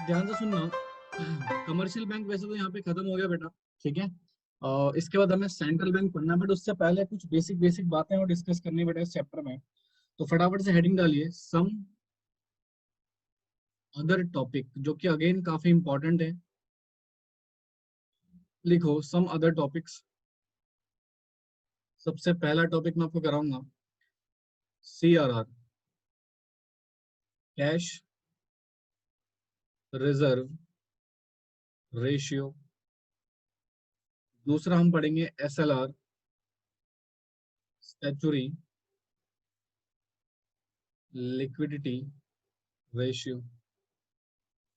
ध्यान से सुनना। कमर्शियल बैंक वैसे तो यहाँ पे खत्म हो गया बेटा, ठीक है। इसके बाद हमें सेंट्रल बैंक पढ़ना है, बट उससे पहले कुछ बेसिक बेसिक बातें और डिस्कस करनी है बेटा इस चैप्टर में। तो फटाफट से हेडिंग डालिए, सम अदर टॉपिक, जो कि अगेन काफी इंपॉर्टेंट है। लिखो सम अदर टॉपिक्स। सबसे पहला टॉपिक मैं आपको कराऊंगा CRR, कैश रिजर्व रेशियो। दूसरा हम पढ़ेंगे SLR, स्टैचुरी लिक्विडिटी रेशियो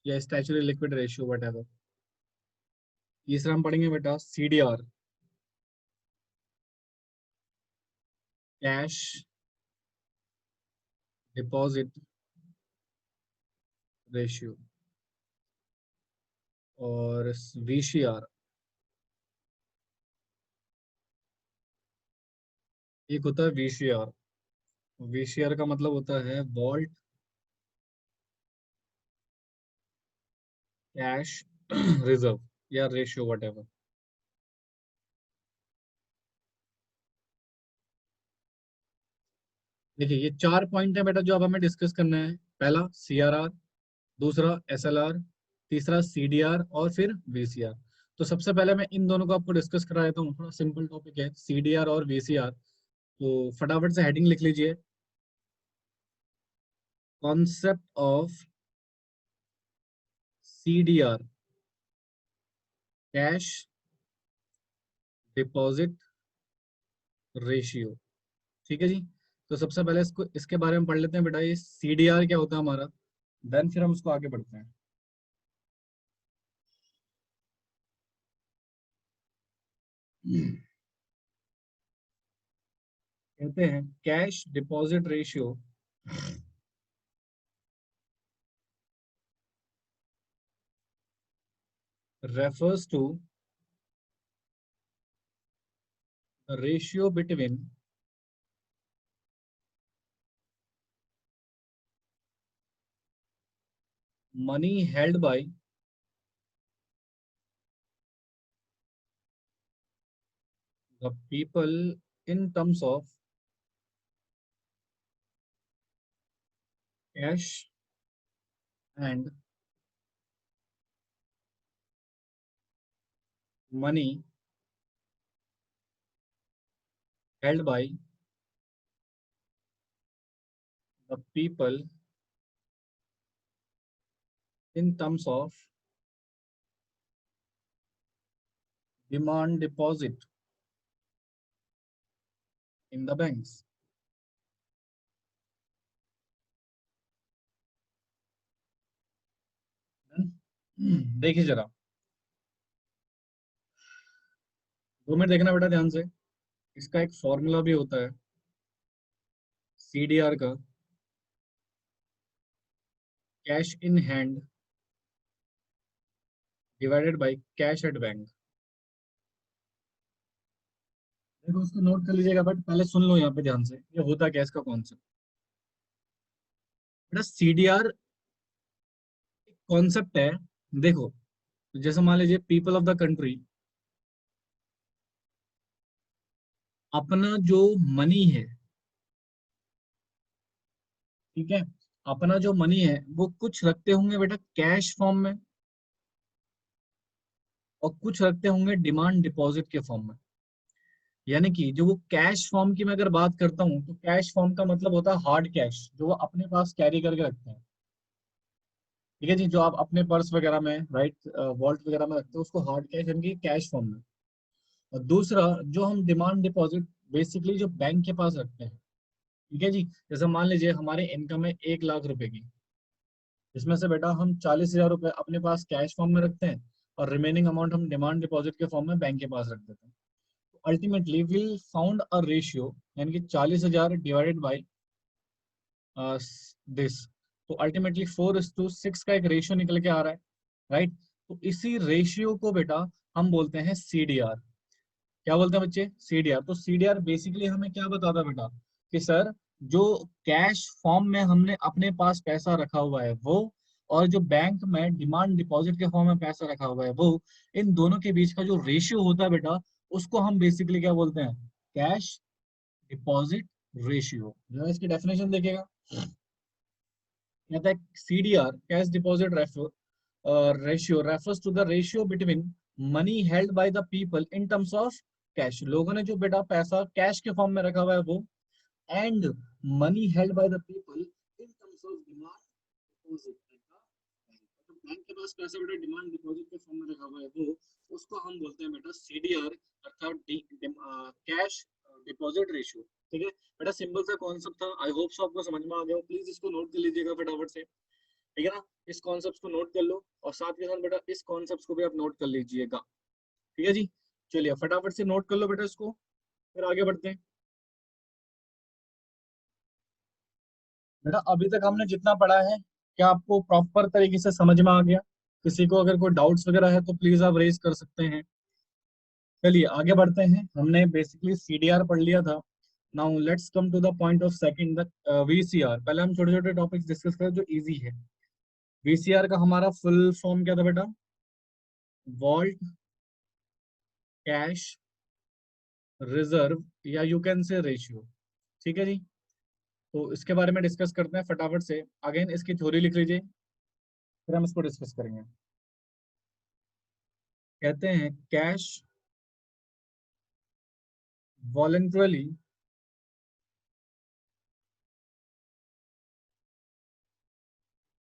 या स्टैचुरी लिक्विड रेशियो वट। तीसरा हम पढ़ेंगे बेटा CDR, कैश डिपॉजिट रेशियो। और VCR, एक होता है VCR। VCR का मतलब होता है वॉल्ट कैश रिजर्व या रेशियो वट। देखिए ये चार पॉइंट है बेटा जो अब हमें डिस्कस करना है। पहला CRR, दूसरा SLR, तीसरा CDR और फिर VCR। तो सबसे पहले मैं इन दोनों को आपको डिस्कस करा देता हूँ। थोड़ा सिंपल टॉपिक है CDR और VCR। तो फटाफट से हेडिंग लिख लीजिए, concept of CDR, cash deposit ratio. ठीक है जी। तो सबसे पहले इसको इसके बारे में पढ़ लेते हैं बेटा, ये CDR क्या होता है हमारा, देन फिर हम उसको आगे बढ़ते हैं। कहते हैं cash deposit ratio refers to the ratio between money held by the people in terms of cash and money held by the people in terms of demand deposit in the banks। देखिए जरा, 2 minute देखना बेटा ध्यान से। इसका एक formula भी होता है CDR का, cash in hand divided by cash at bank. देखो उसको नोट कर लीजिएगा, बट पहले सुन लो यहाँ पे ध्यान से, ये होता क्या है इसका कॉन्सेप्ट। बेटा CDR कॉन्सेप्ट है। देखो जैसे मान लीजिए पीपल ऑफ द कंट्री अपना जो मनी है, ठीक है, अपना जो मनी है वो कुछ रखते होंगे बेटा कैश फॉर्म में, और कुछ रखते होंगे डिमांड डिपॉजिट के फॉर्म में। यानी कि जो वो कैश फॉर्म की मैं अगर बात करता हूँ, तो कैश फॉर्म का मतलब होता है हार्ड कैश, जो वो अपने पास कैरी करके रखते हैं। ठीक है जी, जो आप अपने पर्स वगैरह में, राइट, वॉल्ट वगैरह में रखते हो, उसको हार्ड कैश यानी कि कैश फॉर्म में। और दूसरा जो हम डिमांड डिपॉजिट बेसिकली जो बैंक के पास रखते हैं। ठीक है जी, जैसे मान लीजिए हमारी इनकम है 1 लाख रुपए की, इसमें से बेटा हम 40,000 रुपए अपने पास कैश फॉर्म में रखते हैं, और रिमेनिंग अमाउंट हम डिमांड डिपॉजिट के फॉर्म में बैंक के पास रख देते हैं। Ultimately will found a ratio, यानी कि 40,000 डिवाइडेड बाई दिस। तो अल्टीमेटली 4:6 का एक रेशियो निकल के आ रहा है, राइट। तो इसी रेशियो को बेटा हम बोलते हैं CDR। क्या बोलते हैं बच्चे? CDR। तो CDR बेसिकली हमें क्या बताता है बेटा, कि सर जो कैश फॉर्म में हमने अपने पास पैसा रखा हुआ है वो, और जो बैंक में डिमांड डिपॉजिट के फॉर्म में पैसा रखा हुआ है, वो इन दोनों के बीच का जो रेशियो होता है बेटा, उसको हम बेसिकली क्या बोलते हैं? Cash deposit ratio. जो है इसकी डेफिनेशन देखिएगा, कहता है CDR, cash deposit ratio refers to the ratio between money held by the people in terms of cash. लोगों ने जो बेटा पैसा कैश के फॉर्म में रखा हुआ है वो, and money held by the people in terms of demand deposit. तो बैंक के पास पैसा बेटा डिमांड डिपॉजिट के फॉर्म में रखा हुआ है वो, उसको हम बोलते हैं बेटा सीडीआर, अर्थात कैश डिपॉजिट रेशियो। ठीक है बेटा, सिंपल सा कॉन्सेप्ट था, आई होप सो आपको समझ में आ गया हो। प्लीज इसको नोट कर लीजिएगा फटाफट से, ठीक है ना? इस कॉन्सेप्ट को नोट कर लो, और साथ के साथ बेटा इस कॉन्सेप्ट को भी आप नोट कर लीजिएगा, ठीक है जी? चलिए फटाफट से नोट कर लो बेटा इसको, फिर आगे बढ़ते हैं। बेटा अभी तक हमने जितना पढ़ा है, क्या आपको प्रॉपर तरीके से समझ में आ गया? किसी को अगर कोई डाउट्स वगैरह है तो प्लीज आप रेज कर सकते हैं। चलिए आगे बढ़ते हैं, हमने बेसिकली सीडीआर पढ़ लिया था। Now let's come to the point of second, the VCR. पहले हम छोटे छोटे टॉपिक्स डिस्कस करें जो इजी है। वीसीआर का हमारा फुल फॉर्म क्या था बेटा? वॉल्ट कैश रिजर्व, या यू कैन से रेशियो। ठीक है जी, तो इसके बारे में डिस्कस करते हैं फटाफट से। अगेन इसकी थ्योरी लिख लीजिए, फिर हम इसको डिस्कस करेंगे। कहते हैं cash voluntarily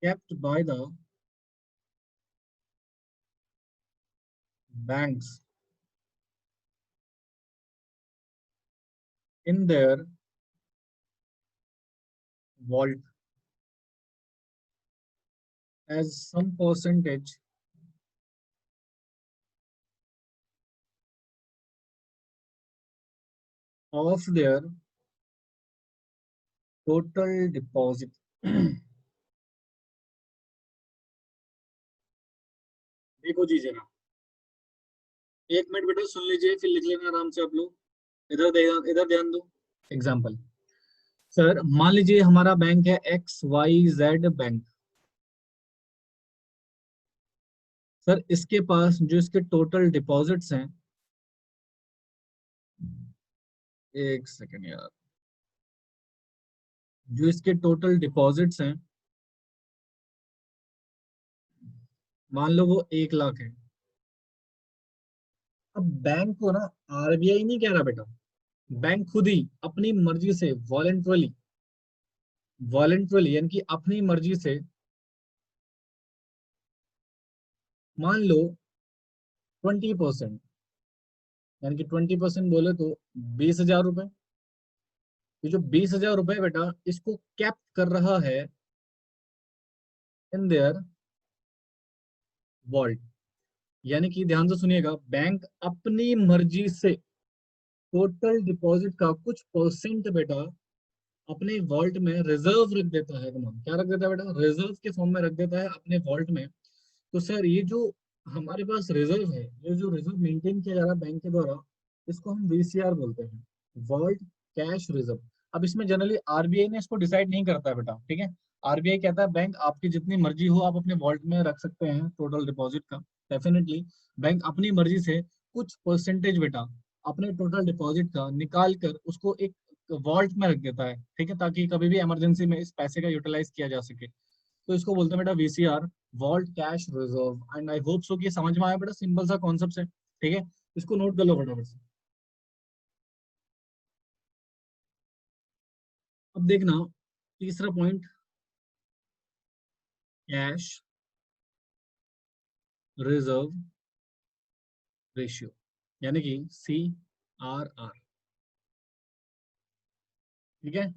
kept by the banks in their vault as some percentage of their total deposit। देखो जी जरा, एक मिनट बेटा सुन लीजिए, फिर लिख लेना आराम से आप लोग। इधर ध्यान दो। एग्जाम्पल, सर मान लीजिए हमारा बैंक है X Y Z bank. Sir इसके पास जो इसके टोटल डिपॉजिट्स हैं, एक सेकेंड यार, जो इसके टोटल डिपॉजिट्स हैं, मान लो वो 1 लाख है। अब बैंक को ना आरबीआई नहीं कह रहा बेटा, बैंक खुद ही अपनी मर्जी से वॉलेंटरली, यानी कि अपनी मर्जी से, मान लो 20%, यानी कि 20% बोले तो 20,000 रुपए। ये जो 20,000 रुपए बेटा, इसको कैप कर रहा है इन देयर वॉल्ट। यानी कि ध्यान से सुनिएगा, बैंक अपनी मर्जी से टोटल डिपॉजिट का कुछ परसेंट बेटा अपने वॉल्ट में रिजर्व रख देता है। क्या रख देता है बेटा? रिजर्व के फॉर्म में रख देता है अपने वॉल्ट में। तो सर ये जो हमारे पास रिजर्व है, ये जो रिजर्व मेंटेन किया जा रहा है बैंक के द्वारा, इसको हम वीसीआर बोलते हैं, वर्ल्ड कैश रिजर्व। अब इसमें जनरली आरबीआई ने इसको डिसाइड नहीं करता है बेटा, ठीक है? आरबीआई कहता है बैंक आपकी जितनी मर्जी हो आप अपने वॉल्ट में रख सकते हैं टोटल डिपॉजिट का। डेफिनेटली बैंक अपनी मर्जी से कुछ परसेंटेज बेटा अपने टोटल डिपॉजिट का निकाल कर उसको एक वॉल्ट में रख देता है, ठीक है, ताकि कभी भी इमरजेंसी में इस पैसे का यूटिलाइज किया जा सके। तो इसको बोलते हैं बेटा VCR, vault cash reserve. And I hope so कि समझ में आया बेटा, सिंपल सा कॉन्सेप्ट है, ठीक है? इसको नोट कर लो फटाफट से। अब देखना तीसरा पॉइंट, कैश रिजर्व रेशियो, यानी कि CRR। ठीक है,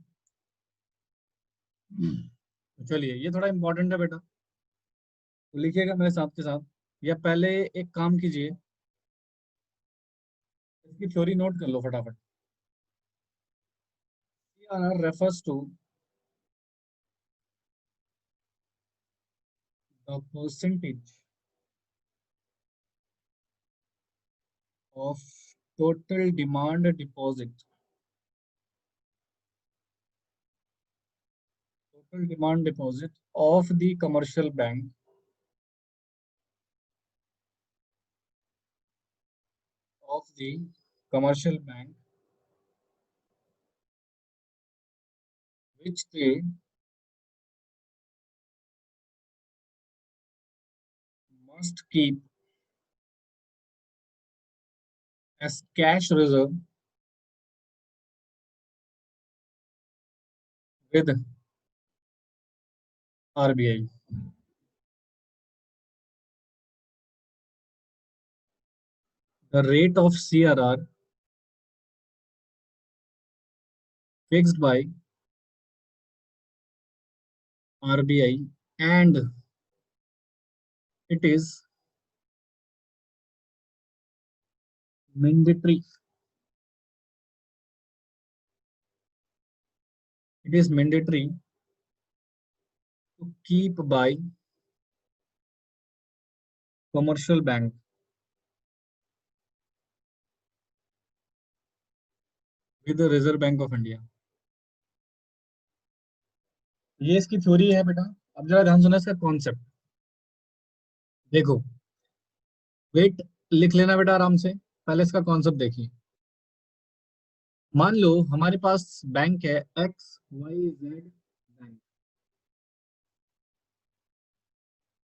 तो चलिए ये थोड़ा इंपॉर्टेंट है बेटा, तो लिखिएगा मेरे साथ के साथ, या पहले एक काम कीजिए, इसकी थ्योरी नोट कर लो फटाफट। CRR refers to the percentage of total demand deposit, total demand deposit of the commercial bank of the commercial bank which they must keep as cash reserve with RBI. The rate of CRR fixed by RBI and it is mandatory. It is mandatory to keep by commercial bank with the Reserve Bank of India. ये इसकी theory है बेटा। अब जरा ध्यान सुना इसका concept. देखो, वेट लिख लेना बेटा आराम से। पहले इसका कॉन्सेप्ट देखिए। मान लो हमारे पास बैंक है XYZ बैंक।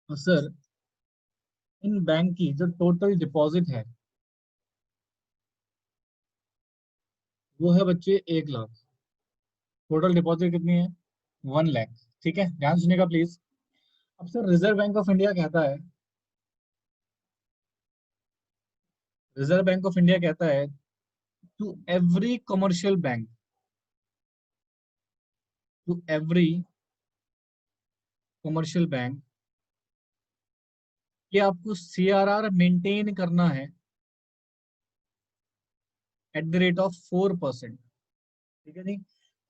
और सर इन बैंक की जो टोटल डिपॉजिट है वो है बच्चे 1 लाख। टोटल डिपॉजिट कितनी है? 1 लाख। ठीक है, ध्यान सुनिएगा प्लीज। अब sir reserve bank of India कहता है, रिजर्व बैंक ऑफ इंडिया कहता है to every commercial bank, to every commercial bank कि आपको CRR मेंटेन करना है एट द रेट ऑफ 4%। ठीक है जी।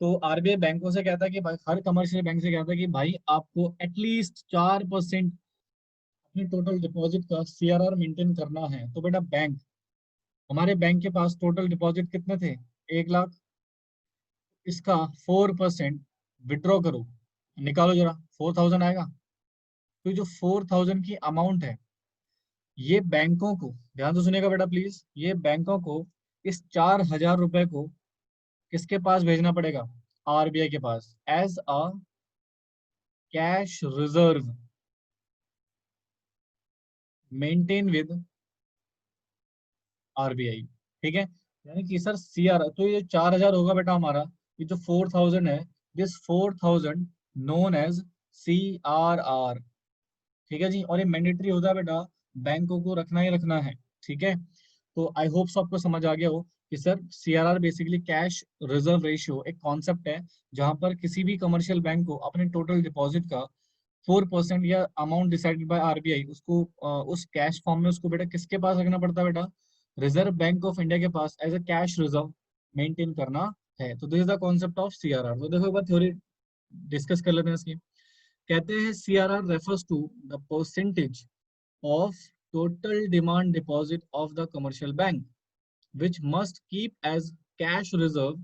तो RBI बैंकों से कहता है कि भाई, हर कमर्शियल बैंक से कहता है कि भाई आपको एटलीस्ट 4% अपनी टोटल डिपॉजिट का CRR मेंटेन करना है। तो बेटा बैंक, हमारे बैंक के पास टोटल डिपॉजिट कितने थे? 1 लाख। इसका 4% विड्रॉ करो, निकालो जरा, 4,000 आएगा। तो जो 4,000 की अमाउंट है ये बैंकों को, ध्यान से सुनिएगा बेटा प्लीज, ये बैंकों को इस 4,000 रुपए को किसके पास भेजना पड़ेगा? RBI के पास as a cash reserve maintain with RBI। ठीक है, यानी कि सर CRR, तो ये 4,000 होगा बेटा हमारा, ये जो 4,000 है, दिस 4,000 नोन एज CRR। ठीक है जी। और ये मैंडेटरी होता है बेटा, बैंकों को रखना ही रखना है। ठीक है, तो आई होप आपको समझ आ गया हो कि sir CRR basically cash reserve ratio एक कॉन्सेप्ट है जहां पर किसी भी कमर्शियल बैंक को अपने टोटल डिपॉजिट का 4% या अमाउंट डिसाइडेड बाय RBI उसको उस कैश फॉर्म में उसको बेटा किसके पास रखना पड़ता है? बेटा रिजर्व बैंक ऑफ इंडिया के पास as a cash reserve maintain करना है। तो this is the concept of CRR। तो देखो एक बार थ्योरी डिस्कस कर लेते हैं इसकी। कहते हैं CRR refers to the percentage of total demand deposit of the commercial bank which must keep as cash reserve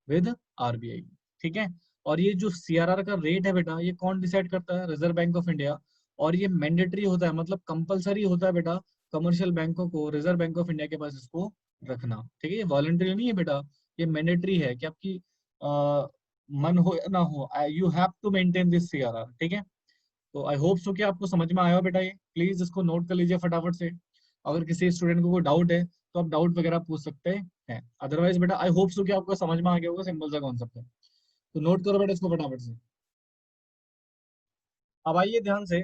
with RBI। ठीक है, और ये जो CRR का रेट है बेटा, ये कौन डिसाइड करता है? Reserve bank of India. और ये मैंडेटरी होता है, मतलब कंपलसरी होता है बेटा कमर्शियल बैंकों को रिजर्व बैंक ऑफ इंडिया के पास इसको रखना। ठीक है, ये वॉलंटरी नहीं है बेटा, ये मैंडेटरी है कि आपकी मन हो या ना हो, you have to maintain this CRR। ठीक है, तो आई होप सो कि आपको समझ में आया हो बेटा। ये प्लीज इसको नोट कर लीजिए फटाफट से। अगर किसी स्टूडेंट को कोई डाउट है तो आप डाउट वगैरह पूछ सकते हैं। अदरवाइज बेटा आई होप सो कि आपको समझ में आ गया होगा, सिंपल सा कॉन्सेप्ट है। तो नोट करो बेटा इसको फटाफट से। अब आइए ध्यान से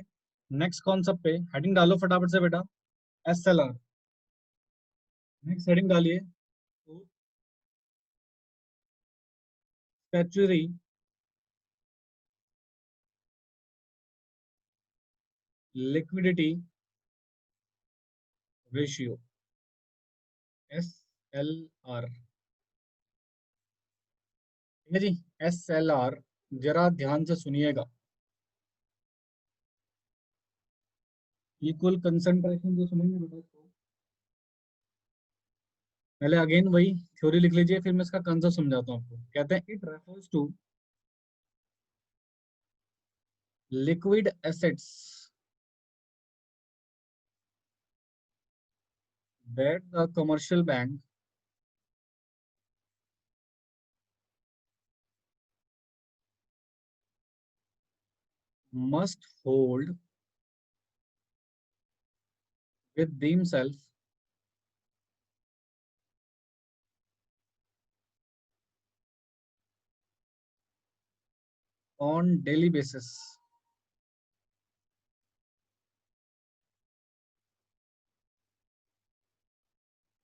नेक्स्ट कॉन्सेप्ट पे हेडिंग डालो फटाफट से बेटा। SLR, नेक्स्ट हेडिंग डालिए। Statutory liquidity ratio, SLR। ठीक है जी, SLR जरा ध्यान से सुनिएगा। इक्वल कंसंट्रेशन जो सुनेंगे बेटा इसको, पहले अगेन वही थ्योरी लिख लीजिए, फिर मैं इसका कंसेप्ट समझाता हूँ आपको। कहते हैं it refers to liquid assets that the commercial bank must hold with themselves on daily basis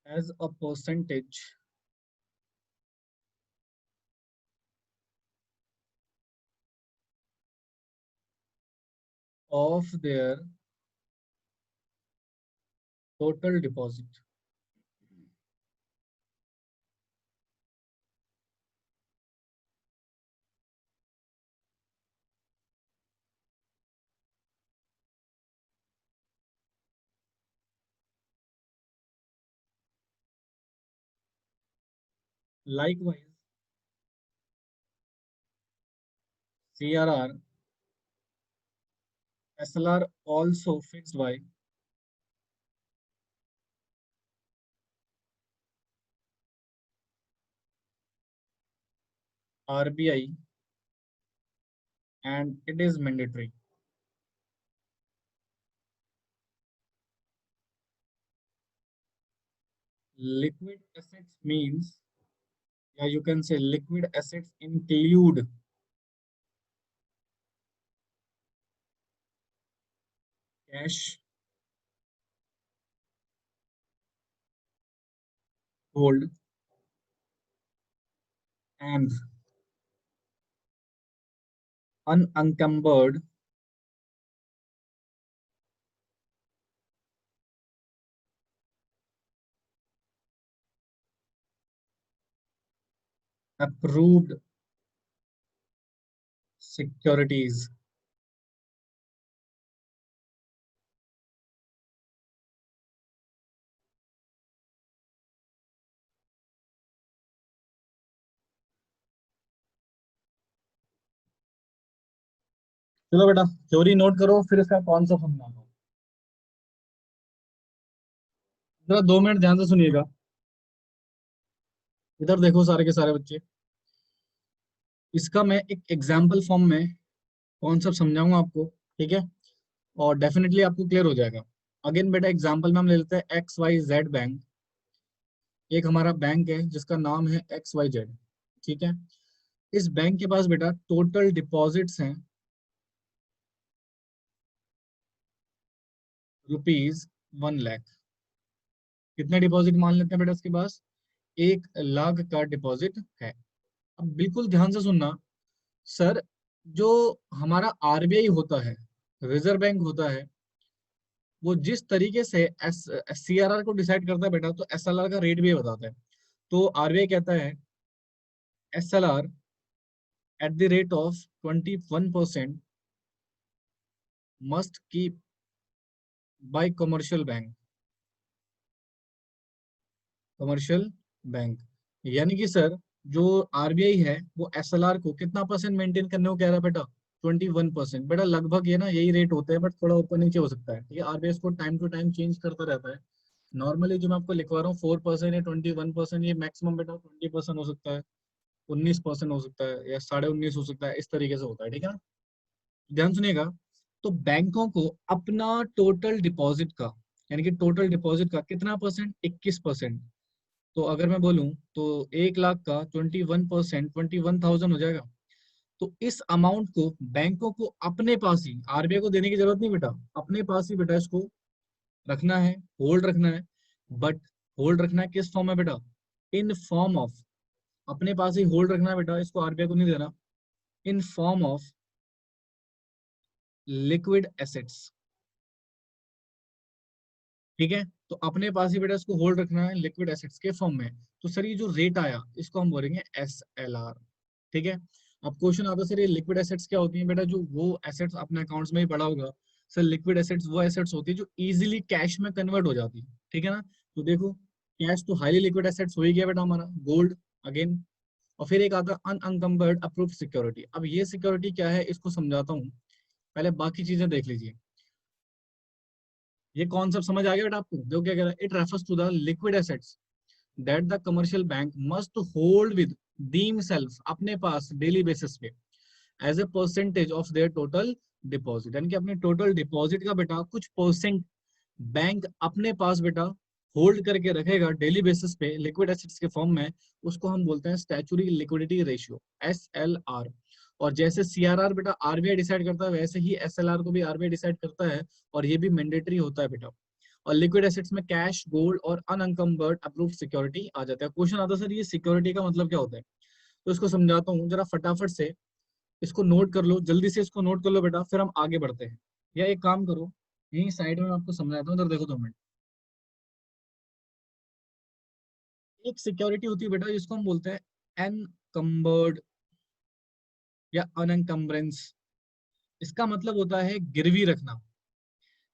as a percentage of their total deposit. Likewise, CRR, SLR also fixed by RBI and it is mandatory. Liquid assets means, yeah, you can say liquid assets include cash, gold, and unencumbered approved securities. चलो बेटा, theory note करो, फिर इसका concept समझाता हूँ। जरा 2 minute ध्यान से सुनिएगा। इधर देखो सारे के सारे बच्चे, इसका मैं एक एग्जाम्पल फॉर्म में कॉन्सेप्ट समझाऊंगा आपको, ठीक है? और डेफिनेटली आपको क्लियर हो जाएगा। अगेन बेटा, एग्जाम्पल में हम ले लेते हैं XYZ बैंक। एक हमारा बैंक है जिसका नाम है XYZ, ठीक है? इस बैंक के पास बेटा टोटल डिपॉजिट्स हैं ₹1,00,000। कितने डिपॉजिट मान लेते हैं बेटा इसके पास? 1,00,000 का डिपॉजिट है। अब बिल्कुल ध्यान से सुनना सर, जो हमारा आरबीआई होता है, रिजर्व बैंक होता है, वो जिस तरीके से सीआरआर को डिसाइड करता है बेटा, तो एसएलआर का रेट भी बताता है। तो आरबीआई कहता है SLR at the rate of 21% must keep bye commercial bank, commercial bank. यानी कि सर, जो आरबीआई है वो एसएलआर को कितना परसेंट मेंटेन करने को कह रहा है बेटा? 21%। बेटा लगभग ये ना यही रेट होता है, बट थोड़ा ऊपर नीचे हो सकता है, ठीक है? आरबीआई इसको टाइम टू टाइम चेंज करता रहता है। नॉर्मली जो मैं आपको लिखवा रहा हूँ 4% या 21%, ये मैक्सिमम बेटा 20% हो सकता है, 19% हो सकता है, या 19.5 हो सकता है, इस तरीके से होता है, ठीक है ना? ध्यान सुनिएगा। तो बैंकों को अपना टोटल डिपॉजिट का, यानी कि टोटल डिपॉजिट का कितना परसेंट? 21%। तो अगर मैं बोलूं तो 1,00,000 का 21%, 21,000 हो जाएगा। तो इस अमाउंट को बैंकों को अपने पास ही, आरबीआई को देने की जरूरत नहीं बेटा, अपने पास ही बेटा इसको रखना है, होल्ड रखना है। बट होल्ड रखना है किस फॉर्म में बेटा? इन फॉर्म ऑफ, अपने पास ही होल्ड रखना है बेटा, इसको आरबीआई को नहीं देना। In form of liquid assets, ठीक है? तो अपने पास ही बेटा इसको होल्ड रखना है लिक्विड एसेट्स के फॉर्म में। तो सर ये जो रेट आया इसको हम बोलेंगे एसएलआर, ठीक है? अब क्वेश्चन आता है सर, ये लिक्विड एसेट्स क्या होती है बेटा? जो वो एसेट्स अपने अकाउंट्स में ही पड़ा होगा। सर लिक्विड एसेट्स वो एसेट्स होती है जो इजीली कैश में कन्वर्ट हो जाती है, ठीक है ना? तो देखो, कैश तो हाईली लिक्विड एसेट्स हो ही गया बेटा हमारा, गोल्ड अगेन। और फिर एक आता है अनअनकम्बर्ड अप्रूव्ड सिक्योरिटी। अब ये सिक्योरिटी क्या है इसको समझाता हूँ। पहले बाकी चीजें देख लीजिए। ये कॉन्सेप्ट समझ आ गया बेटा आपको? देखो क्या कह रहा है, it refers to the liquid assets that the commercial bank must hold with themselves, अपने पास डेली बेसिस पे, as a percentage of their total deposit, यानी कि अपने टोटल डिपॉजिट का बेटा कुछ परसेंट बैंक अपने पास बेटा होल्ड करके रखेगा डेली बेसिस पे लिक्विड एसेट्स के फॉर्म में। उसको हम बोलते हैं स्टैचुरी लिक्विडिटी रेशियो, SLR। और जैसे CRR बेटा आरबीआई डिसाइड करता है, वैसे ही SLR को भी आरबीआई डिसाइड करता है, और ये भी मैंडेटरी होता है बेटा। और लिक्विड एसेट्स में कैश, गोल्ड और अनअंकम्बर्ड अप्रूव्ड सिक्योरिटी आ जाता है। क्वेश्चन आता है सर ये सिक्योरिटी का मतलब क्या होता है, तो इसको समझाता हूँ जरा फटाफट से। इसको नोट कर लो, जल्दी से इसको नोट कर लो बेटा, फिर हम आगे बढ़ते हैं। या एक काम करो, यही साइड में मैं आपको समझाता हूँ, इधर देखो 2 मिनट। एक सिक्योरिटी होती है बेटा जिसको हम बोलते हैं एनकम्बर्ड या अनकम्बरेंस। इसका मतलब होता है गिरवी रखना,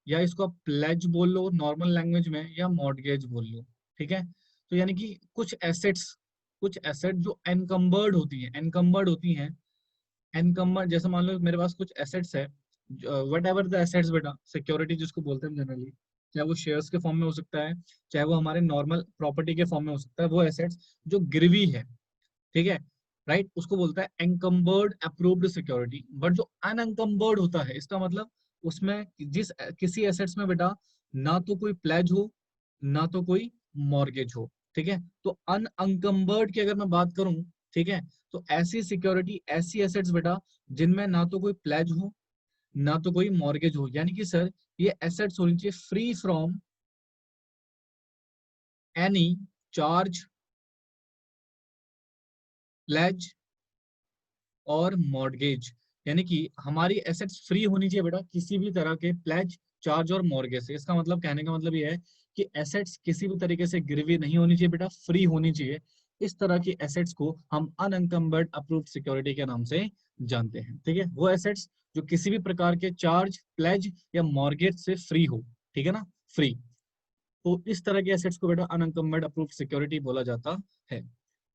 या इसको आप प्लेज बोल लो नॉर्मल लैंग्वेज में, या मॉर्गेज बोल लो। ठीक है, तो यानी कि कुछ एसेट जो एनकम्बर्ड होती हैं। एनकम्बर्ड जैसे मान लो मेरे पास कुछ एसेट्स है, वट एवर द एसेट्स बेटा, सिक्योरिटी जिसको बोलते हैं जनरली, चाहे वो शेयर्स के फॉर्म में हो सकता है, चाहे वो हमारे नॉर्मल प्रॉपर्टी के फॉर्म में हो सकता है, वो एसेट्स जो गिरवी है, ठीक है, राइट, उसको बोलता है एनकम्बर्ड अप्रूव्ड सिक्योरिटी। बट जो अनएनकम्बर्ड होता है, इसका मतलब उसमें जिस किसी एसेट्स में बेटा ना तो कोई प्लेज हो, ना तो कोई मॉर्गेज हो। ठीक है, तो अनअंकम्बर्ड की अगर मैं बात करूं, ठीक है, तो ऐसी सिक्योरिटी, ऐसी एसेट्स बेटा जिनमें ना तो कोई प्लेज हो, ना तो कोई मॉर्गेज हो, यानी कि सर ये एसेट्स होनी चाहिए free from any charge, pledge और मॉर्गेज। यानी कि हमारी एसेट्स फ्री होनी चाहिए बेटा किसी भी तरह के प्लेज, चार्ज और मॉर्गेज से। इसका मतलब, कहने का मतलब ये है कि एसेट्स किसी भी तरीके से गिरवी नहीं होनी चाहिए बेटा, फ्री होनी चाहिए। इस तरह की एसेट्स को हम अनएनकम्बर्ड अप्रूव्ड सिक्योरिटी के नाम से जानते हैं। ठीक है, वो एसेट्स जो किसी भी प्रकार के चार्ज, प्लेज या मॉर्गेज से फ्री हो। ठीक है ना, फ्री। तो इस तरह के एसेट्स को बेटा अनएनकम्बर्ड अप्रूव्ड सिक्योरिटी बोला जाता है।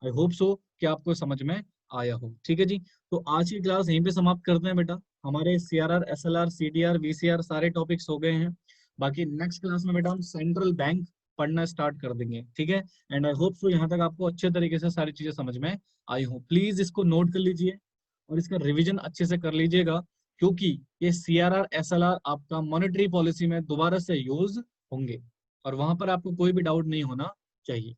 आई होप सो कि आपको समझ में आया हो। ठीक है जी, तो आज की क्लास यहीं पे समाप्त करते हैं बेटा। हमारे CRR, SLR, CDR, VCR सारे टॉपिक्स हो गए हैं। बाकी नेक्स्ट क्लास में बेटा हम सेंट्रल बैंक पढ़ना स्टार्ट कर देंगे। ठीक है, एंड आई होप सो यहाँ तक आपको अच्छे तरीके से सारी चीजें समझ में आई हो। प्लीज इसको नोट कर लीजिए और इसका रिविजन अच्छे से कर लीजिएगा, क्योंकि ये CRR, SLR आपका मॉनेटरी पॉलिसी में दोबारा से यूज होंगे, और वहां पर आपको कोई भी डाउट नहीं होना चाहिए।